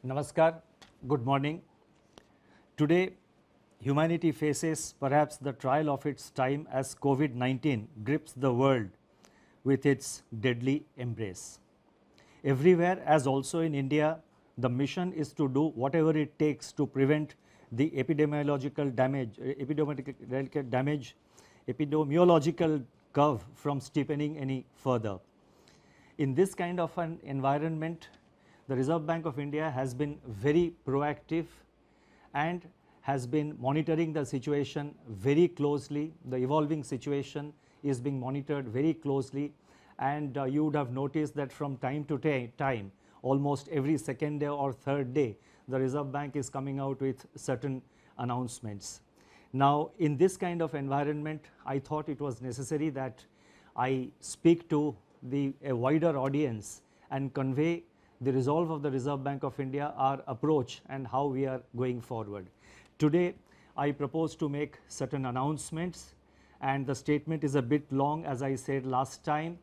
Namaskar, good morning. Today, humanity faces perhaps the trial of its time as COVID-19 grips the world with its deadly embrace. Everywhere, as also in India, the mission is to do whatever it takes to prevent the epidemiological curve from steepening any further. In this kind of an environment, the Reserve Bank of India has been very proactive and has been monitoring the situation very closely. The evolving situation is being monitored very closely, and you would have noticed that from time to time, almost every second day or third day, the Reserve Bank is coming out with certain announcements. Now, in this kind of environment, I thought it was necessary that I speak to a wider audience and convey the resolve of the Reserve Bank of India, our approach and how we are going forward. Today, I propose to make certain announcements, and the statement is a bit long, as I said last time,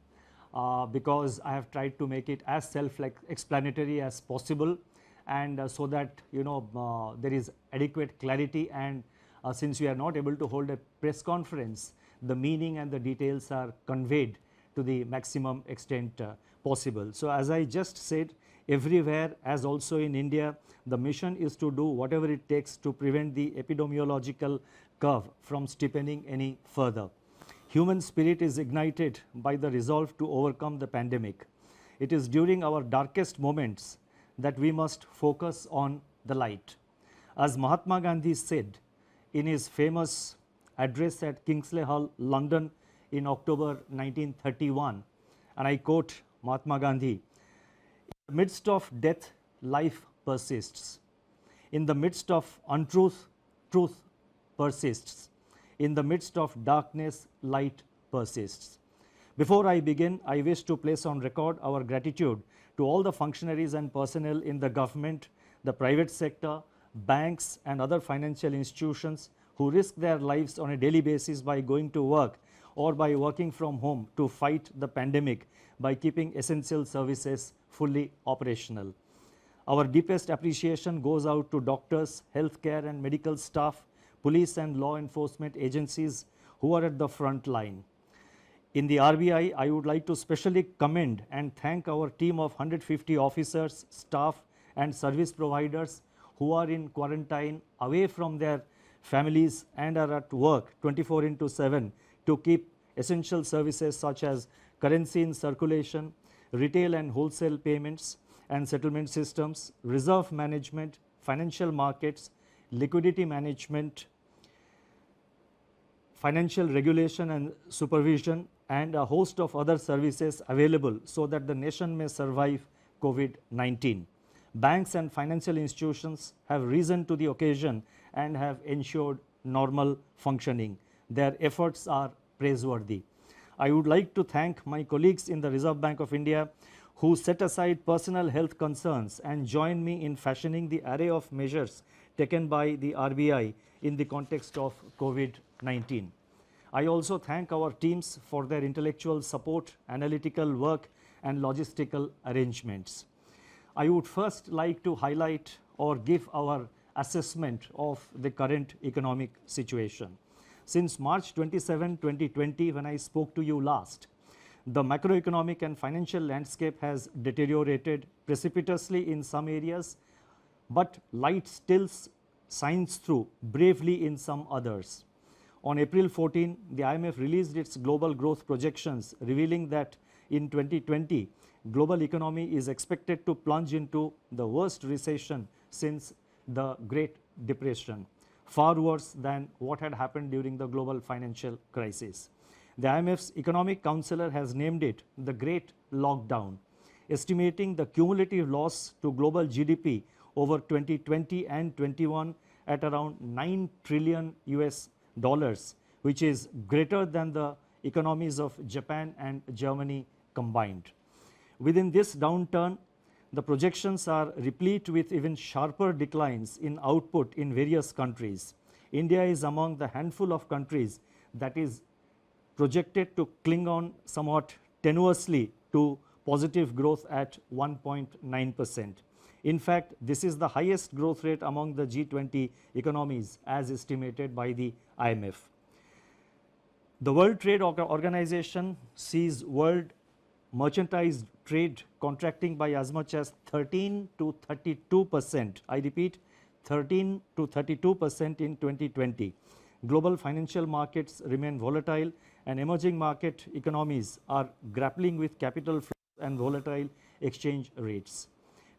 because I have tried to make it as self-explanatory as possible, and so that there is adequate clarity, and since we are not able to hold a press conference, the meaning and the details are conveyed to the maximum extent possible. So, as I just said, everywhere, as also in India, the mission is to do whatever it takes to prevent the epidemiological curve from steepening any further. Human spirit is ignited by the resolve to overcome the pandemic. It is during our darkest moments that we must focus on the light. As Mahatma Gandhi said in his famous address at Kingsley Hall, London in October 1931, and I quote Mahatma Gandhi, "In the midst of death, life persists. In the midst of untruth, truth persists. In the midst of darkness, light persists." Before I begin, I wish to place on record our gratitude to all the functionaries and personnel in the government, the private sector, banks and other financial institutions who risk their lives on a daily basis by going to work or by working from home to fight the pandemic by keeping essential services fully operational. Our deepest appreciation goes out to doctors, healthcare and medical staff, police and law enforcement agencies who are at the front line. In the RBI, I would like to specially commend and thank our team of 150 officers, staff and service providers who are in quarantine away from their families and are at work 24/7 to keep essential services such as currency in circulation, retail and wholesale payments and settlement systems, reserve management, financial markets, liquidity management, financial regulation and supervision, and a host of other services available so that the nation may survive COVID-19. Banks and financial institutions have risen to the occasion and have ensured normal functioning. Their efforts are praiseworthy. I would like to thank my colleagues in the Reserve Bank of India who set aside personal health concerns and join me in fashioning the array of measures taken by the RBI in the context of COVID-19. I also thank our teams for their intellectual support, analytical work and logistical arrangements. I would first like to highlight or give our assessment of the current economic situation. Since March 27, 2020, when I spoke to you last, the macroeconomic and financial landscape has deteriorated precipitously in some areas, but light still shines through bravely in some others. On April 14, the IMF released its global growth projections, revealing that in 2020, global economy is expected to plunge into the worst recession since the Great Depression, far worse than what had happened during the global financial crisis. The IMF's economic counselor has named it the Great Lockdown, estimating the cumulative loss to global GDP over 2020 and 21 at around $9 trillion US, which is greater than the economies of Japan and Germany combined. Within this downturn, the projections are replete with even sharper declines in output in various countries. India is among the handful of countries that is projected to cling on somewhat tenuously to positive growth at 1.9%. In fact, this is the highest growth rate among the G20 economies as estimated by the IMF. The World Trade Organization sees world merchandise trade contracting by as much as 13 to 32%. I repeat, 13 to 32% in 2020. Global financial markets remain volatile and emerging market economies are grappling with capital flows and volatile exchange rates.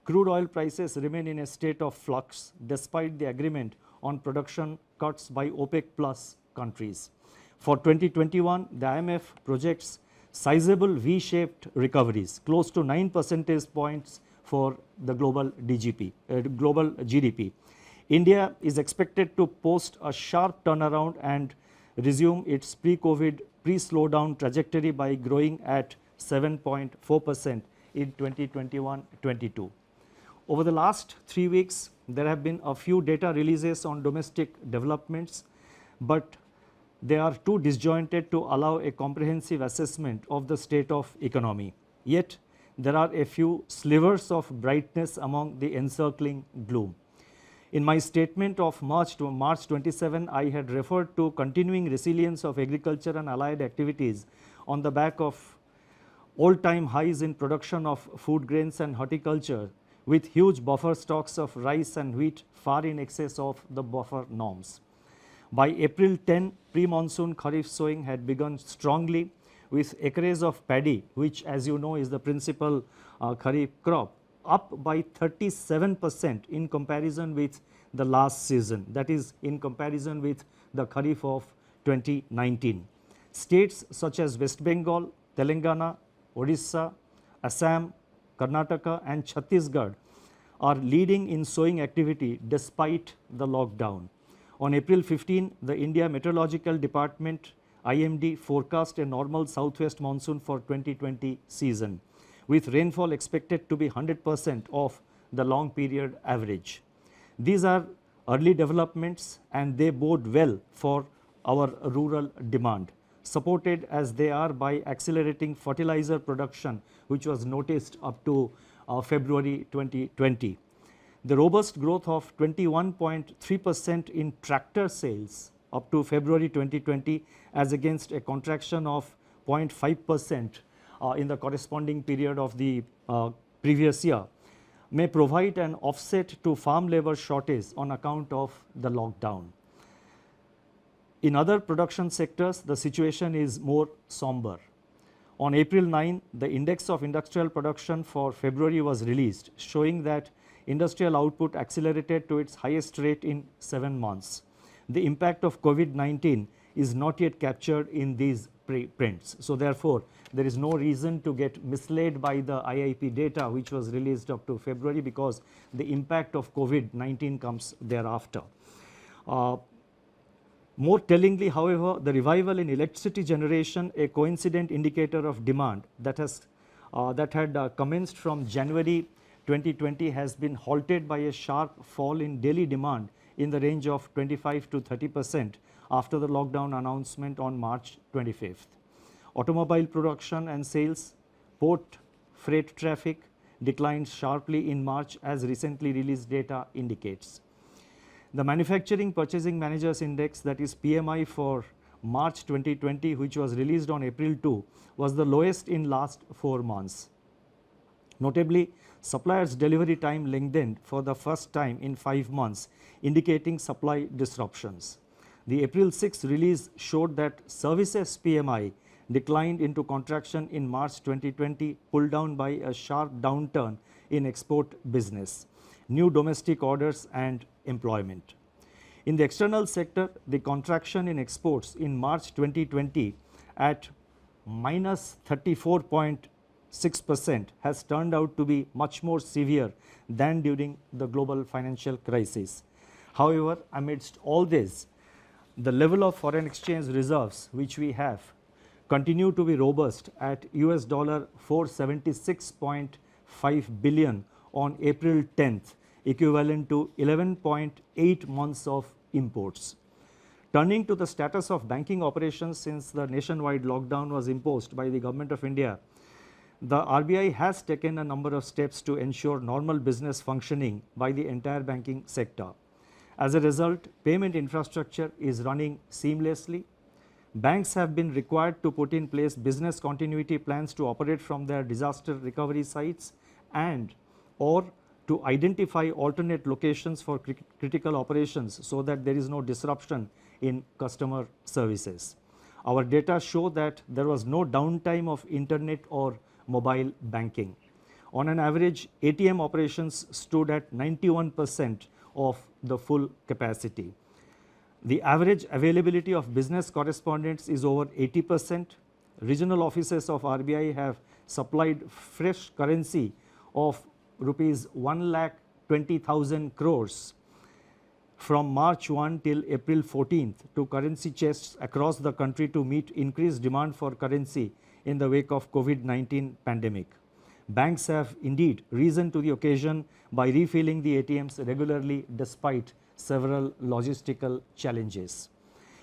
Crude oil prices remain in a state of flux despite the agreement on production cuts by OPEC plus countries. For 2021, the IMF projects sizable V-shaped recoveries, close to 9 percentage points for the global GDP. India is expected to post a sharp turnaround and resume its pre-COVID, pre-slowdown trajectory by growing at 7.4% in 2021-22. Over the last 3 weeks, there have been a few data releases on domestic developments, but they are too disjointed to allow a comprehensive assessment of the state of economy. Yet, there are a few slivers of brightness among the encircling gloom. In my statement of March 27, I had referred to continuing resilience of agriculture and allied activities on the back of all-time highs in production of food grains and horticulture, with huge buffer stocks of rice and wheat far in excess of the buffer norms. By April 10, pre-monsoon Kharif sowing had begun strongly, with acreage of paddy, which as you know is the principal Kharif crop, up by 37% in comparison with the last season, that is in comparison with the Kharif of 2019. States such as West Bengal, Telangana, Odisha, Assam, Karnataka and Chhattisgarh are leading in sowing activity despite the lockdown. On April 15, the India Meteorological Department IMD forecast a normal southwest monsoon for 2020 season, with rainfall expected to be 100% of the long period average. These are early developments and they bode well for our rural demand, supported as they are by accelerating fertilizer production, which was noticed up to February 2020. The robust growth of 21.3% in tractor sales up to February 2020 as against a contraction of 0.5% in the corresponding period of the previous year may provide an offset to farm labor shortage on account of the lockdown. In other production sectors, the situation is more somber. On April 9, the index of industrial production for February was released, showing that industrial output accelerated to its highest rate in 7 months. The impact of COVID-19 is not yet captured in these prints. So therefore, there is no reason to get misled by the IIP data which was released up to February, because the impact of COVID-19 comes thereafter. More tellingly, however, the revival in electricity generation, a coincident indicator of demand that had commenced from January 2020, has been halted by a sharp fall in daily demand in the range of 25 to 30% after the lockdown announcement on March 25th. Automobile production and sales, port freight traffic declined sharply in March, as recently released data indicates. The Manufacturing Purchasing Managers Index, that is PMI, for March 2020, which was released on April 2, was the lowest in last 4 months. Notably, suppliers' delivery time lengthened for the first time in 5 months, indicating supply disruptions. The April 6 release showed that services PMI declined into contraction in March 2020, pulled down by a sharp downturn in export business, new domestic orders and employment. In the external sector, the contraction in exports in March 2020 at minus 34.6% has turned out to be much more severe than during the global financial crisis. However, amidst all this, the level of foreign exchange reserves which we have continue to be robust at US dollar 476.5 billion on April 10th, equivalent to 11.8 months of imports. Turning to the status of banking operations since the nationwide lockdown was imposed by the Government of India, the RBI has taken a number of steps to ensure normal business functioning by the entire banking sector. As a result, payment infrastructure is running seamlessly. Banks have been required to put in place business continuity plans to operate from their disaster recovery sites and or to identify alternate locations for critical operations so that there is no disruption in customer services. Our data show that there was no downtime of internet or mobile banking. On an average, ATM operations stood at 91% of the full capacity. The average availability of business correspondents is over 80%. Regional offices of RBI have supplied fresh currency of rupees 1,20,000 crores from March 1 till April 14th to currency chests across the country to meet increased demand for currency in the wake of COVID-19 pandemic. Banks have indeed risen to the occasion by refilling the ATMs regularly despite several logistical challenges.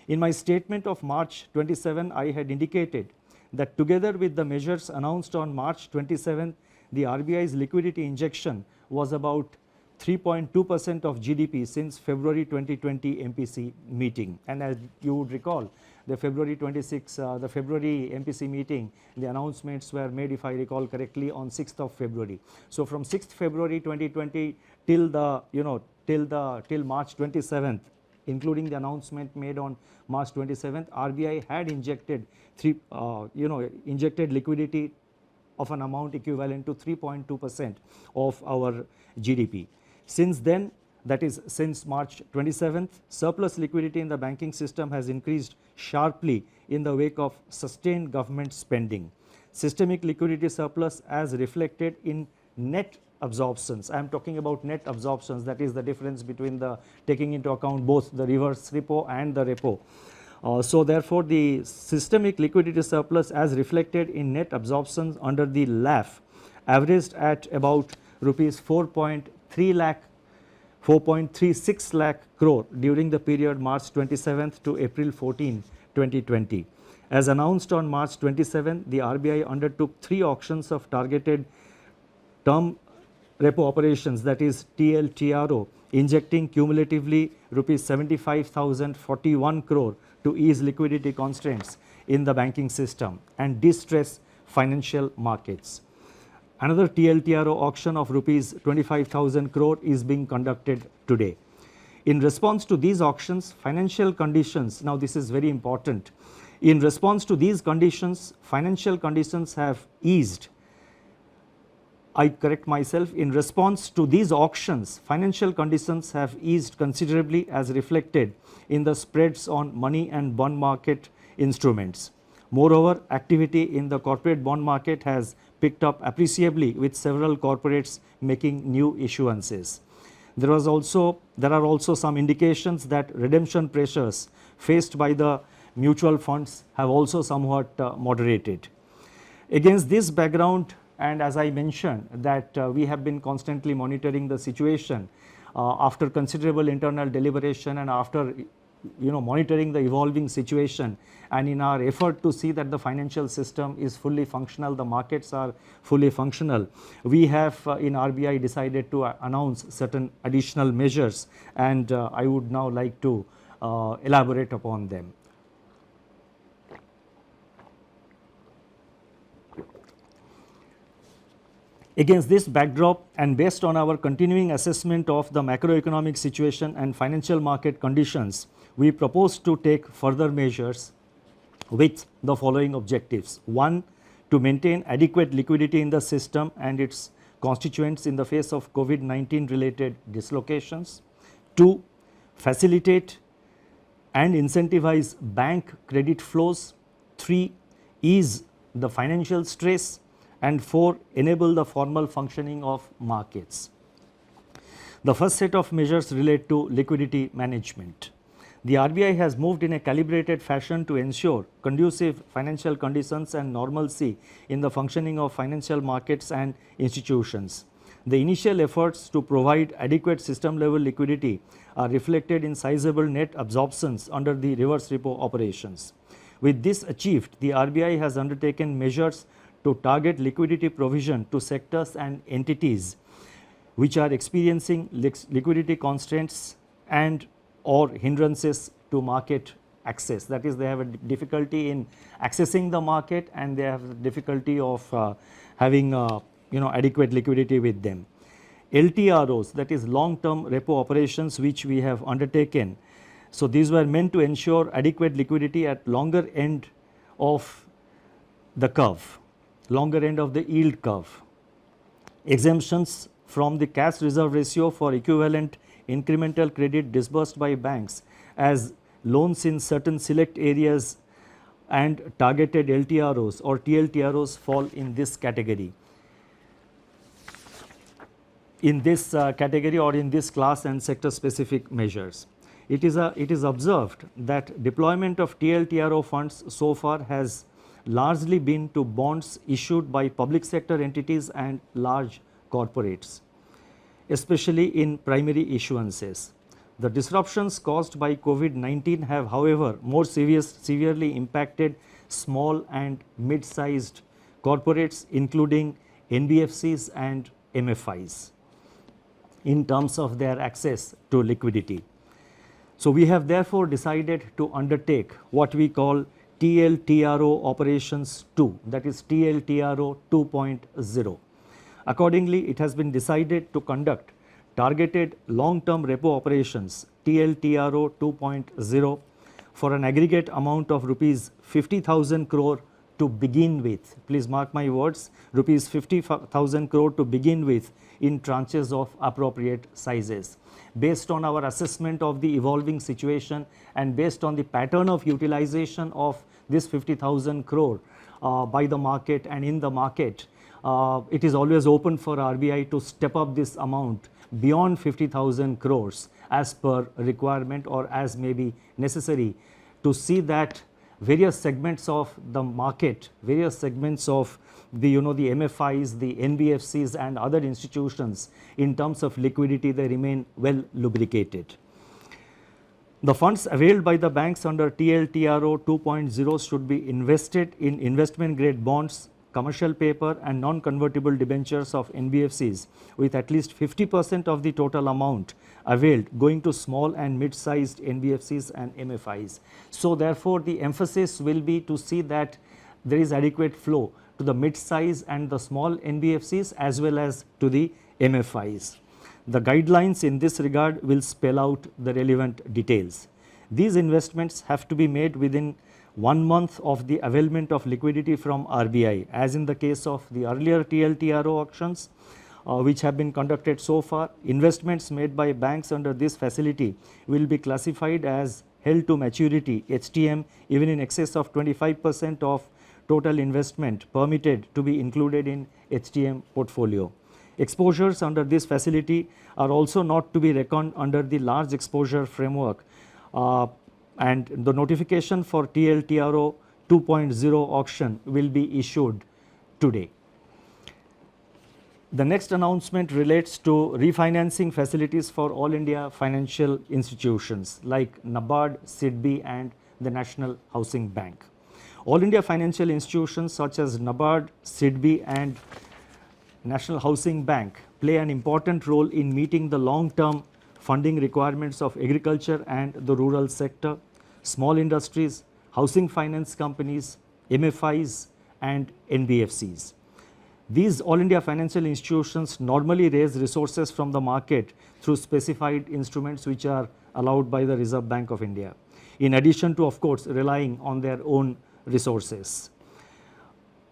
In my statement of March 27, I had indicated that together with the measures announced on March 27, the RBI's liquidity injection was about 3.2% of GDP since February 2020 MPC meeting. And as you would recall, the February 26, the February MPC meeting, the announcements were made, if I recall correctly, on 6th of February. So from 6th February 2020 till the, till March 27th, including the announcement made on March 27th, RBI had injected injected liquidity of an amount equivalent to 3.2% of our GDP. Since then, that is since March 27th, surplus liquidity in the banking system has increased sharply in the wake of sustained government spending. Systemic liquidity surplus as reflected in net absorptions. I am talking about net absorptions, that is the difference between the taking into account both the reverse repo and the repo. So therefore, the systemic liquidity surplus as reflected in net absorptions under the LAF averaged at about rupees 4.36 lakh crore during the period March 27th to April 14, 2020. As announced on March 27, the RBI undertook 3 auctions of targeted term repo operations, that is TLTRO, injecting cumulatively rupees 75,041 crore to ease liquidity constraints in the banking system and distress financial markets. Another TLTRO auction of rupees 25,000 crore is being conducted today. In response to these auctions, financial conditions, now this is very important, in response to these conditions, financial conditions have eased. I correct myself, in response to these auctions, financial conditions have eased considerably as reflected in the spreads on money and bond market instruments. Moreover, activity in the corporate bond market has picked up appreciably with several corporates making new issuances. There are also some indications that redemption pressures faced by the mutual funds have also somewhat moderated. Against this background, and as I mentioned that we have been constantly monitoring the situation after considerable internal deliberation and after monitoring the evolving situation, and in our effort to see that the financial system is fully functional, the markets are fully functional, we have in RBI decided to announce certain additional measures, and I would now like to elaborate upon them. Against this backdrop and based on our continuing assessment of the macroeconomic situation and financial market conditions, we propose to take further measures with the following objectives. 1. To maintain adequate liquidity in the system and its constituents in the face of COVID-19 related dislocations. 2. Facilitate and incentivize bank credit flows. 3. Ease the financial stress. And 4. Enable the formal functioning of markets. The first set of measures relate to liquidity management. The RBI has moved in a calibrated fashion to ensure conducive financial conditions and normalcy in the functioning of financial markets and institutions. The initial efforts to provide adequate system level liquidity are reflected in sizable net absorptions under the reverse repo operations. With this achieved, the RBI has undertaken measures to target liquidity provision to sectors and entities which are experiencing liquidity constraints and or hindrances to market access. That is, they have a difficulty in accessing the market and they have difficulty of having adequate liquidity with them. LTROs, that is long-term repo operations, which we have undertaken. So these were meant to ensure adequate liquidity at longer end of the curve, longer end of the yield curve. Exemptions from the cash reserve ratio for equivalent incremental credit disbursed by banks as loans in certain select areas and targeted LTROs or TLTROs fall in this category. In this category or in this class and sector specific measures. It is observed that deployment of TLTRO funds so far has largely been to bonds issued by public sector entities and large corporates, especially in primary issuances. The disruptions caused by COVID-19 have, however, more severely impacted small and mid-sized corporates, including NBFCs and MFIs, in terms of their access to liquidity. So we have therefore decided to undertake what we call TLTRO operations 2, that is TLTRO 2.0. Accordingly, it has been decided to conduct targeted long-term repo operations TLTRO 2.0 for an aggregate amount of rupees 50,000 crore to begin with. Please mark my words, rupees 50,000 crore to begin with in tranches of appropriate sizes. Based on our assessment of the evolving situation and based on the pattern of utilization of this 50,000 crore by the market and in the market, it is always open for RBI to step up this amount beyond 50,000 crores as per requirement or as may be necessary to see that various segments of the market, various segments of the the MFIs, the NBFCs and other institutions in terms of liquidity, they remain well lubricated. The funds availed by the banks under TLTRO 2.0 should be invested in investment grade bonds, commercial paper and non-convertible debentures of NBFCs with at least 50% of the total amount availed going to small and mid-sized NBFCs and MFIs. So therefore, the emphasis will be to see that there is adequate flow to the mid-size and the small NBFCs as well as to the MFIs. The guidelines in this regard will spell out the relevant details. These investments have to be made within 1 month of the availment of liquidity from RBI, as in the case of the earlier TLTRO auctions which have been conducted so far. Investments made by banks under this facility will be classified as held to maturity HTM even in excess of 25% of total investment permitted to be included in HTM portfolio. Exposures under this facility are also not to be reckoned under the large exposure framework and the notification for TLTRO 2.0 auction will be issued today. The next announcement relates to refinancing facilities for all India financial institutions like NABARD, SIDBI and the National Housing Bank. All India financial institutions such as NABARD, SIDBI and National Housing Bank play an important role in meeting the long-term funding requirements of agriculture and the rural sector, small industries, housing finance companies, MFIs and NBFCs. These all India financial institutions normally raise resources from the market through specified instruments which are allowed by the Reserve Bank of India, in addition to of course relying on their own resources.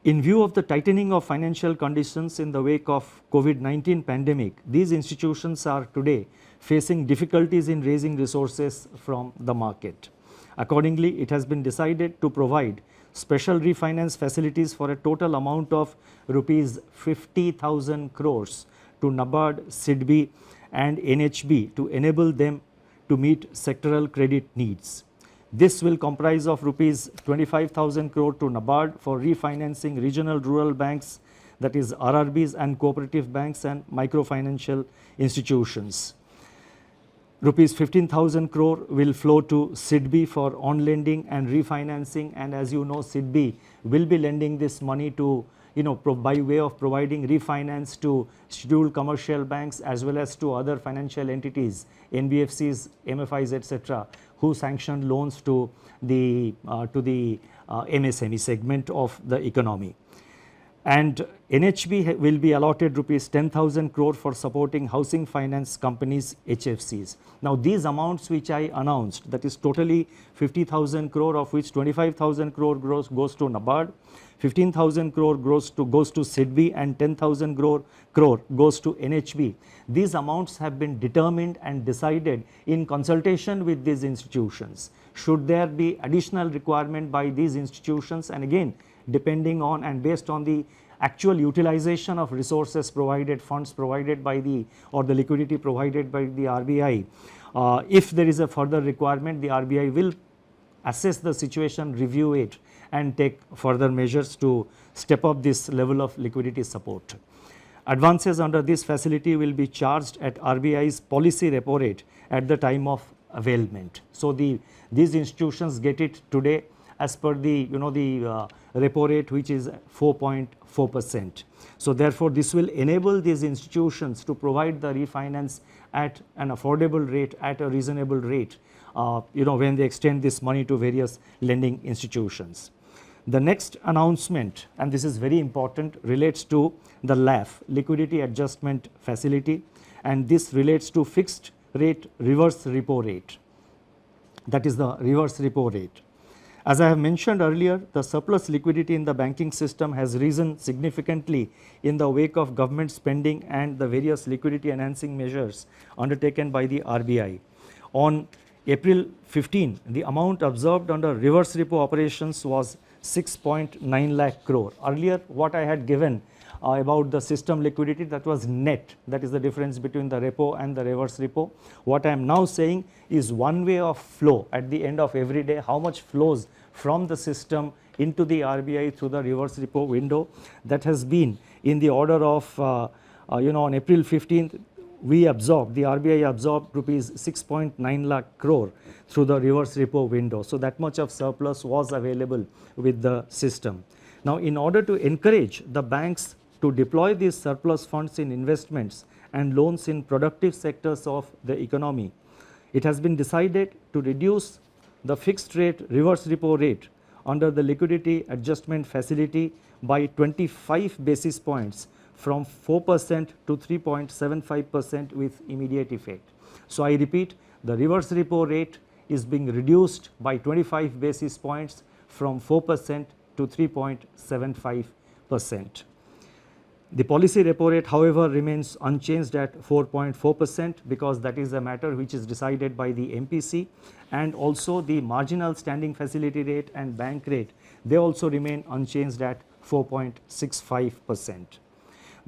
In view of the tightening of financial conditions in the wake of COVID-19 pandemic, these institutions are today facing difficulties in raising resources from the market. Accordingly, it has been decided to provide special refinance facilities for a total amount of rupees 50,000 crores to NABARD, SIDBI and NHB to enable them to meet sectoral credit needs. This will comprise of rupees 25,000 crore to NABARD for refinancing regional rural banks, that is RRBs and cooperative banks and microfinancial institutions. Rupees 15,000 crore will flow to SIDBI for on lending and refinancing, and as you know, SIDBI will be lending this money to by way of providing refinance to scheduled commercial banks as well as to other financial entities, NBFCs, MFIs, etc., who sanction loans to the MSME segment of the economy. And NHB will be allotted rupees 10,000 crore for supporting housing finance companies, HFCs. Now these amounts which I announced, that is totally 50,000 crore, of which 25,000 crore goes to NABARD, 15,000 crore goes to SIDBI, and 10,000 crore goes to NHB. These amounts have been determined and decided in consultation with these institutions. Should there be additional requirement by these institutions, and again depending on and based on the actual utilization of resources provided, funds provided by the liquidity provided by the RBI, if there is a further requirement, the RBI will assess the situation, review it, and take further measures to step up this level of liquidity support. Advances under this facility will be charged at RBI's policy repo rate at the time of availment. So these institutions get it today as per the repo rate, which is 4.4%. So therefore this will enable these institutions to provide the refinance at an affordable rate, at a reasonable rate, when they extend this money to various lending institutions. The next announcement, and this is very important, relates to the LAF, Liquidity Adjustment Facility, and this relates to fixed rate reverse repo rate, that is the reverse repo rate. As I have mentioned earlier, the surplus liquidity in the banking system has risen significantly in the wake of government spending and the various liquidity enhancing measures undertaken by the RBI. On April 15, the amount observed under reverse repo operations was 6.9 lakh crore. Earlier what I had given about the system liquidity, that was net, that is the difference between the repo and the reverse repo. What I am now saying is one way of flow at the end of every day, how much flows from the system into the RBI through the reverse repo window. That has been in the order of on April 15th the RBI absorbed rupees 6.9 lakh crore through the reverse repo window. So that much of surplus was available with the system. Now in order to encourage the banks to deploy these surplus funds in investments and loans in productive sectors of the economy, it has been decided to reduce the fixed rate reverse repo rate under the liquidity adjustment facility by 25 basis points from 4% to 3.75% with immediate effect. So I repeat, the reverse repo rate is being reduced by 25 basis points from 4% to 3.75%. The policy repo rate, however, remains unchanged at 4.4% because that is a matter which is decided by the MPC, and also the marginal standing facility rate and bank rate, they also remain unchanged at 4.65%.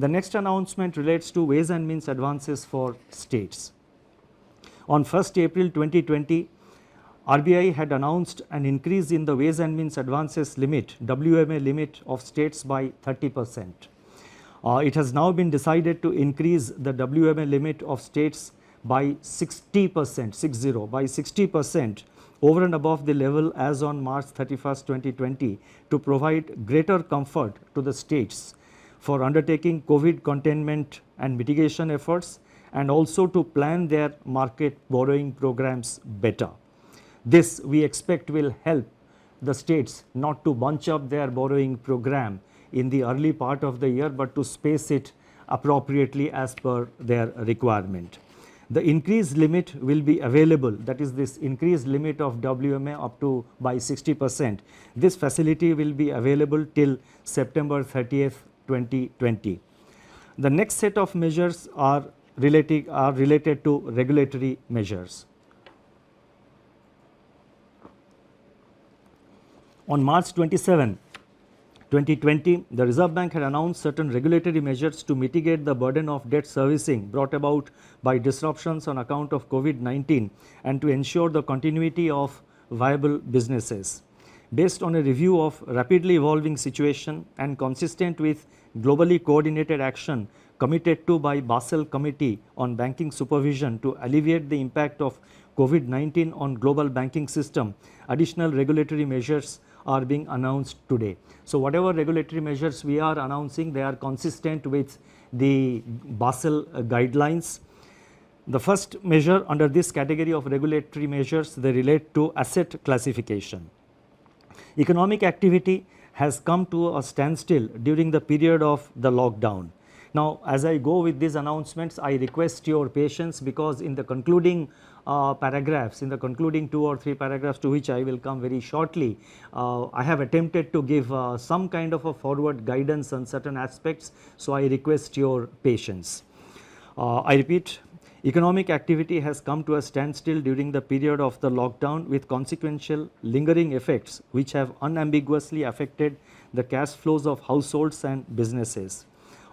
The next announcement relates to ways and means advances for states. On 1st April 2020, RBI had announced an increase in the ways and means advances limit, WMA limit of states by 30%. It has now been decided to increase the WMA limit of states by 60% over and above the level as on March 31st, 2020 to provide greater comfort to the states for undertaking COVID containment and mitigation efforts, and also to plan their market borrowing programs better. This we expect will help the states not to bunch up their borrowing program in the early part of the year, but to space it appropriately as per their requirement. The increased limit will be available, that is this increased limit of WMA up to by 60%. This facility will be available till September 30th, 2020. The next set of measures are related to regulatory measures. On March 27, 2020, the Reserve Bank had announced certain regulatory measures to mitigate the burden of debt servicing brought about by disruptions on account of COVID-19 and to ensure the continuity of viable businesses. Based on a review of rapidly evolving situation and consistent with globally coordinated action committed to by Basel Committee on Banking Supervision to alleviate the impact of COVID-19 on global banking system, additional regulatory measures are being announced today. So whatever regulatory measures we are announcing, they are consistent with the Basel guidelines. The first measure under this category of regulatory measures, they relate to asset classification. Economic activity has come to a standstill during the period of the lockdown. Now, as I go with these announcements, I request your patience, because in the concluding paragraphs, in the concluding 2 or 3 paragraphs, to which I will come very shortly, I have attempted to give some kind of a forward guidance on certain aspects. So, I request your patience. I repeat, economic activity has come to a standstill during the period of the lockdown, with consequential lingering effects which have unambiguously affected the cash flows of households and businesses.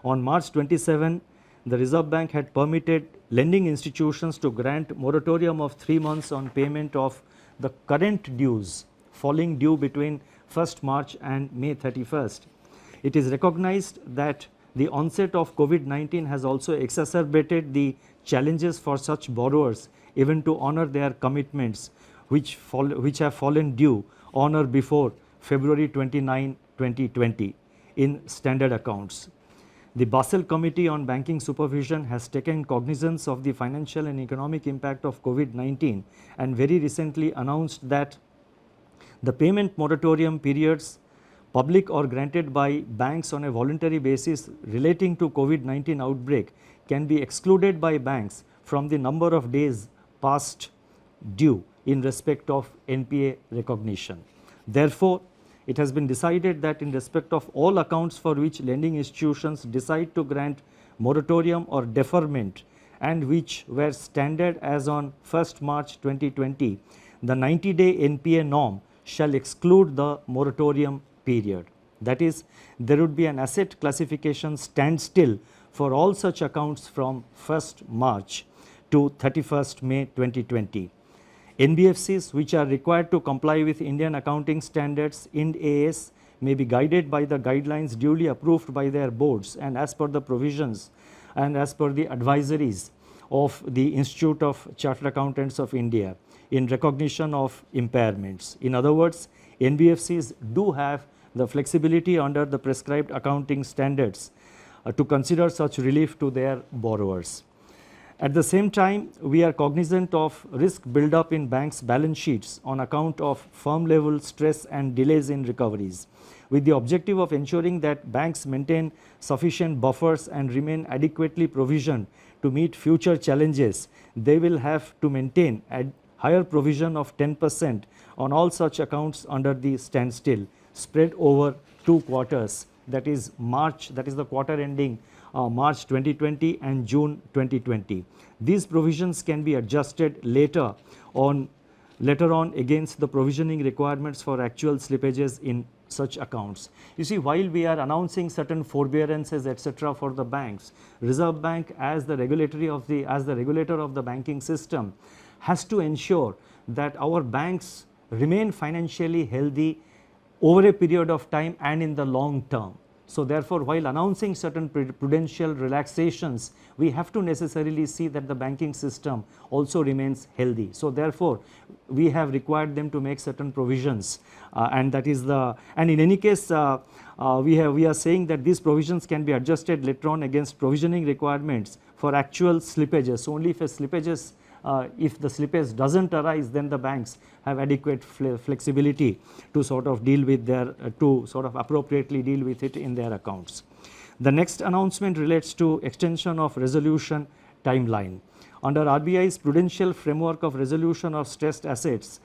On March 27, the Reserve Bank had permitted lending institutions to grant moratorium of 3 months on payment of the current dues falling due between 1st March and May 31st. It is recognized that the onset of COVID-19 has also exacerbated the challenges for such borrowers even to honor their commitments, which have fallen due on or before February 29, 2020 in standard accounts. The Basel Committee on Banking Supervision has taken cognizance of the financial and economic impact of COVID-19 and very recently announced that the payment moratorium periods, public or granted by banks on a voluntary basis relating to COVID-19 outbreak, can be excluded by banks from the number of days past due in respect of NPA recognition. Therefore, it has been decided that in respect of all accounts for which lending institutions decide to grant moratorium or deferment and which were standard as on 1st March 2020, the 90-day NPA norm shall exclude the moratorium period. That is, there would be an asset classification standstill for all such accounts from 1st March to 31st May 2020. NBFCs which are required to comply with Indian accounting standards Ind AS may be guided by the guidelines duly approved by their boards and as per the provisions and as per the advisories of the Institute of Chartered Accountants of India in recognition of impairments. In other words, NBFCs do have the flexibility under the prescribed accounting standards to consider such relief to their borrowers. At the same time, we are cognizant of risk build-up in banks' balance sheets on account of firm-level stress and delays in recoveries. With the objective of ensuring that banks maintain sufficient buffers and remain adequately provisioned to meet future challenges, they will have to maintain a higher provision of 10% on all such accounts under the standstill, spread over 2 quarters, that is March, that is the quarter ending March 2020 and June 2020. These provisions can be adjusted later on against the provisioning requirements for actual slippages in such accounts. You see, while we are announcing certain forbearances etc. for the banks, Reserve Bank as the regulator of the banking system has to ensure that our banks remain financially healthy over a period of time and in the long term. So therefore, while announcing certain prudential relaxations, we have to necessarily see that the banking system also remains healthy. So therefore, we have required them to make certain provisions, and that is and in any case, we are saying that these provisions can be adjusted later on against provisioning requirements for actual slippages. So only if if the slippage doesn't arise, then the banks have adequate flexibility to sort of deal with appropriately deal with it in their accounts. The next announcement relates to extension of resolution timeline. Under RBI's prudential framework of resolution of stressed assets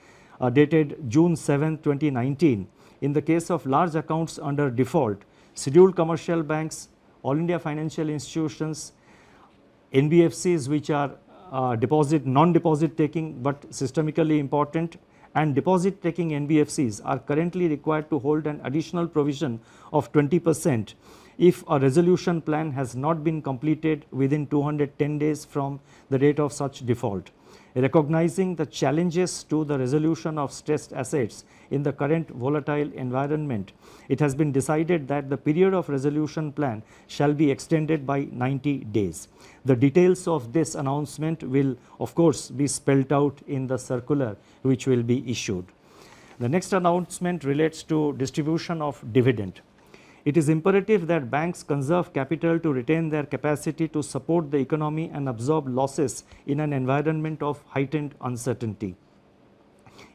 dated June 7, 2019, in the case of large accounts under default, scheduled commercial banks, all India financial institutions, NBFCs which are non-deposit taking but systemically important, and deposit taking NBFCs are currently required to hold an additional provision of 20% if a resolution plan has not been completed within 210 days from the date of such default. Recognizing the challenges to the resolution of stressed assets in the current volatile environment, it has been decided that the period of resolution plan shall be extended by 90 days. The details of this announcement will of course be spelled out in the circular which will be issued. The next announcement relates to distribution of dividend. It is imperative that banks conserve capital to retain their capacity to support the economy and absorb losses in an environment of heightened uncertainty.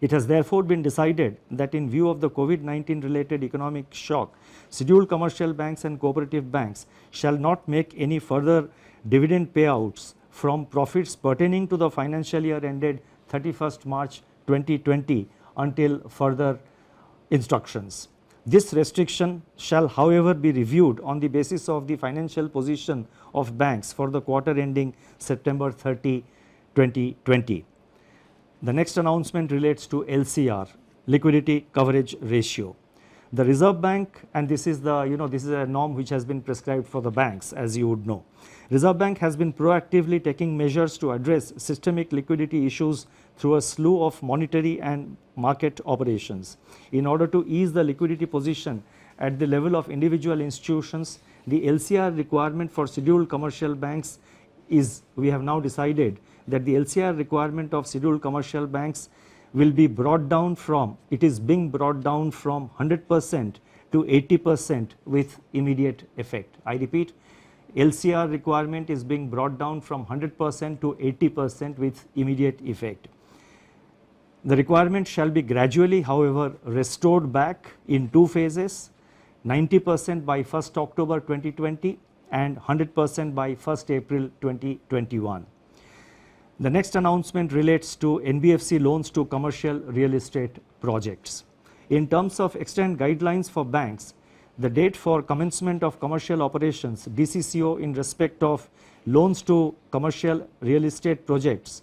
It has therefore been decided that in view of the COVID-19 related economic shock, scheduled commercial banks and cooperative banks shall not make any further dividend payouts from profits pertaining to the financial year ended 31st March 2020 until further instructions. This restriction shall, however, be reviewed on the basis of the financial position of banks for the quarter ending September 30, 2020. The next announcement relates to LCR, liquidity coverage ratio. The Reserve Bank, and this is this is a norm which has been prescribed for the banks, as you would know. Reserve Bank has been proactively taking measures to address systemic liquidity issues through a slew of monetary and market operations. In order to ease the liquidity position at the level of individual institutions, the LCR requirement for scheduled commercial banks is, we have now decided that the LCR requirement of scheduled commercial banks will be brought down from, it is being brought down from 100% to 80% with immediate effect. I repeat, LCR requirement is being brought down from 100% to 80% with immediate effect. The requirement shall be gradually, however, restored back in two phases, 90% by 1st October 2020 and 100% by 1st April 2021. The next announcement relates to NBFC loans to commercial real estate projects. In terms of extant guidelines for banks, the date for commencement of commercial operations DCCO in respect of loans to commercial real estate projects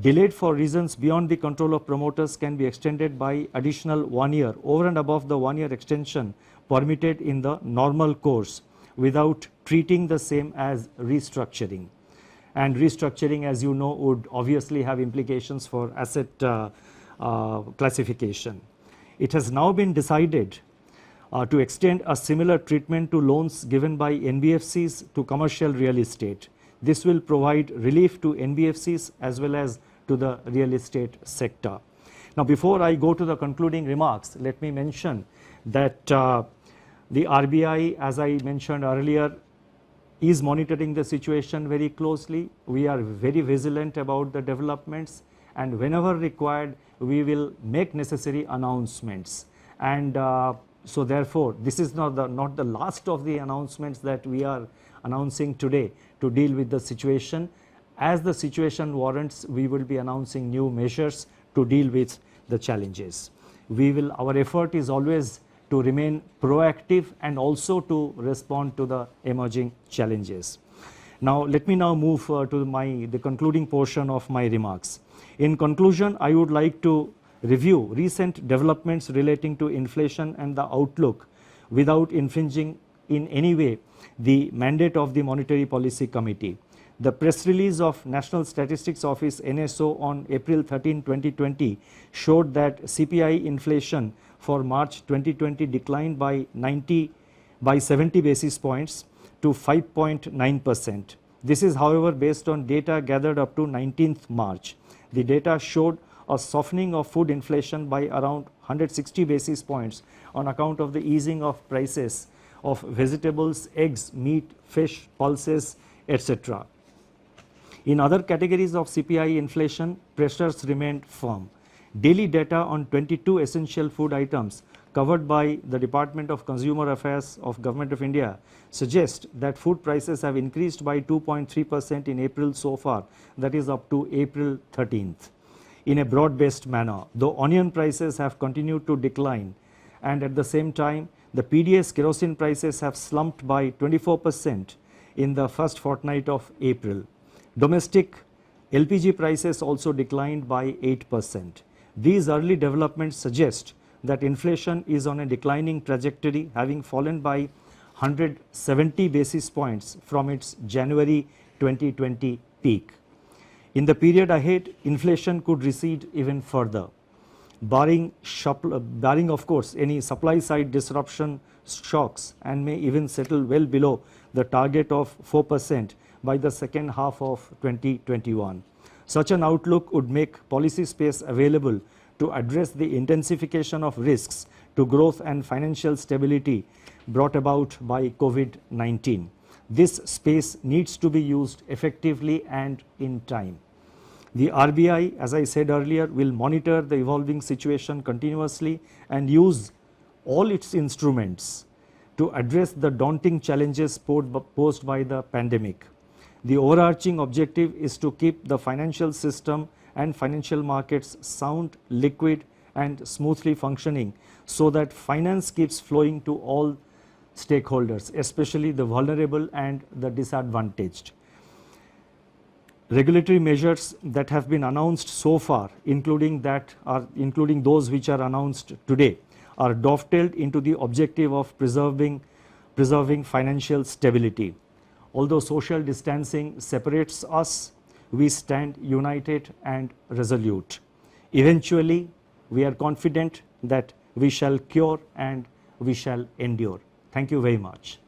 delayed for reasons beyond the control of promoters can be extended by additional 1 year over and above the 1 year extension permitted in the normal course without treating the same as restructuring. And restructuring, as you know, would obviously have implications for asset classification. It has now been decided to extend a similar treatment to loans given by NBFCs to commercial real estate. This will provide relief to NBFCs as well as to the real estate sector. Now, before I go to the concluding remarks, let me mention that the RBI, as I mentioned earlier, is monitoring the situation very closely. We are very vigilant about the developments, and whenever required, we will make necessary announcements. And so therefore, this is not the last of the announcements that we are announcing today to deal with the situation. As the situation warrants, we will be announcing new measures to deal with the challenges. Our effort is always to remain proactive and also to respond to the emerging challenges. Now, let me now move to the concluding portion of my remarks. In conclusion, I would like to review recent developments relating to inflation and the outlook without infringing in any way the mandate of the Monetary Policy Committee. The press release of National Statistics Office NSO on April 13, 2020 showed that CPI inflation for March 2020 declined by 70 basis points to 5.9%. This is, however, based on data gathered up to 19th March. The data showed a softening of food inflation by around 160 basis points on account of the easing of prices of vegetables, eggs, meat, fish, pulses, etc. In other categories of CPI inflation, pressures remained firm. Daily data on 22 essential food items covered by the Department of Consumer Affairs of Government of India suggest that food prices have increased by 2.3% in April so far, that is up to April 13th, in a broad-based manner, though onion prices have continued to decline, and at the same time the PDS kerosene prices have slumped by 24% in the first fortnight of April. Domestic LPG prices also declined by 8%. These early developments suggest that inflation is on a declining trajectory, having fallen by 170 basis points from its January 2020 peak. In the period ahead, inflation could recede even further, barring of course any supply side disruption shocks, and may even settle well below the target of 4% by the second half of 2021. Such an outlook would make policy space available to address the intensification of risks to growth and financial stability brought about by COVID-19. This space needs to be used effectively and in time. The RBI, as I said earlier, will monitor the evolving situation continuously and use all its instruments to address the daunting challenges posed by the pandemic. The overarching objective is to keep the financial system and financial markets sound, liquid and smoothly functioning so that finance keeps flowing to all stakeholders, especially the vulnerable and the disadvantaged. Regulatory measures that have been announced so far, including those which are announced today, are dovetailed into the objective of preserving financial stability. Although social distancing separates us, we stand united and resolute. Eventually, we are confident that we shall cure and we shall endure. Thank you very much.